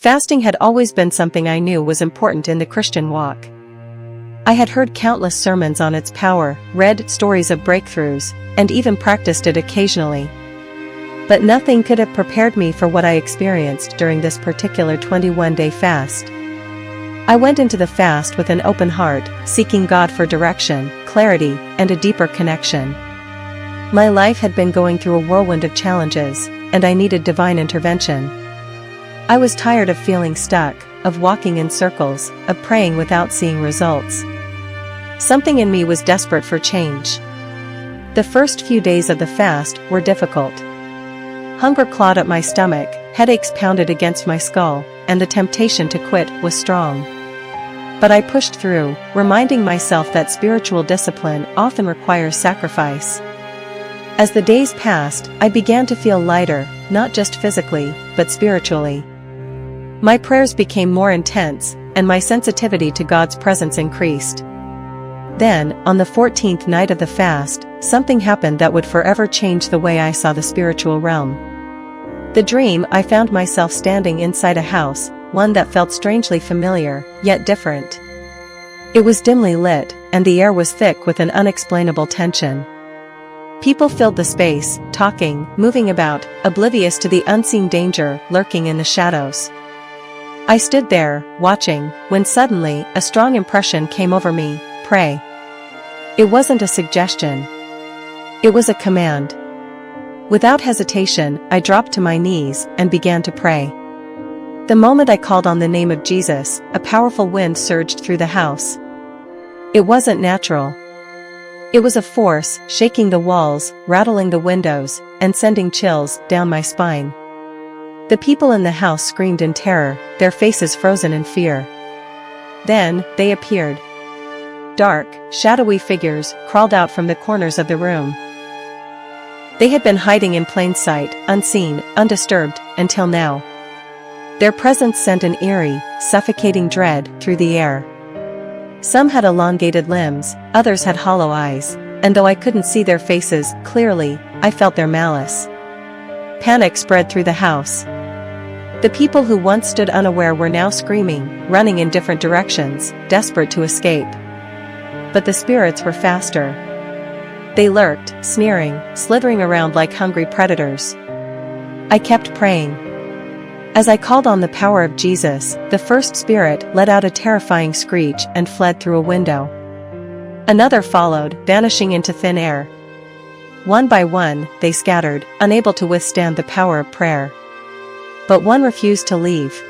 Fasting had always been something I knew was important in the Christian walk. I had heard countless sermons on its power, read stories of breakthroughs, and even practiced it occasionally. But nothing could have prepared me for what I experienced during this particular 21-day fast. I went into the fast with an open heart, seeking God for direction, clarity, and a deeper connection. My life had been going through a whirlwind of challenges, and I needed divine intervention. I was tired of feeling stuck, of walking in circles, of praying without seeing results. Something in me was desperate for change. The first few days of the fast were difficult. Hunger clawed at my stomach, headaches pounded against my skull, and the temptation to quit was strong. But I pushed through, reminding myself that spiritual discipline often requires sacrifice. As the days passed, I began to feel lighter, not just physically, but spiritually. My prayers became more intense, and my sensitivity to God's presence increased. Then, on the 14th night of the fast, something happened that would forever change the way I saw the spiritual realm. The dream, I found myself standing inside a house, one that felt strangely familiar, yet different. It was dimly lit, and the air was thick with an unexplainable tension. People filled the space, talking, moving about, oblivious to the unseen danger lurking in the shadows. I stood there, watching, when suddenly, a strong impression came over me: pray. It wasn't a suggestion. It was a command. Without hesitation, I dropped to my knees and began to pray. The moment I called on the name of Jesus, a powerful wind surged through the house. It wasn't natural. It was a force, shaking the walls, rattling the windows, and sending chills down my spine. The people in the house screamed in terror, their faces frozen in fear. Then, they appeared. Dark, shadowy figures crawled out from the corners of the room. They had been hiding in plain sight, unseen, undisturbed, until now. Their presence sent an eerie, suffocating dread through the air. Some had elongated limbs, others had hollow eyes, and though I couldn't see their faces clearly, I felt their malice. Panic spread through the house. The people who once stood unaware were now screaming, running in different directions, desperate to escape. But the spirits were faster. They lurked, sneering, slithering around like hungry predators. I kept praying. As I called on the power of Jesus, the first spirit let out a terrifying screech and fled through a window. Another followed, vanishing into thin air. One by one, they scattered, unable to withstand the power of prayer. But one refused to leave,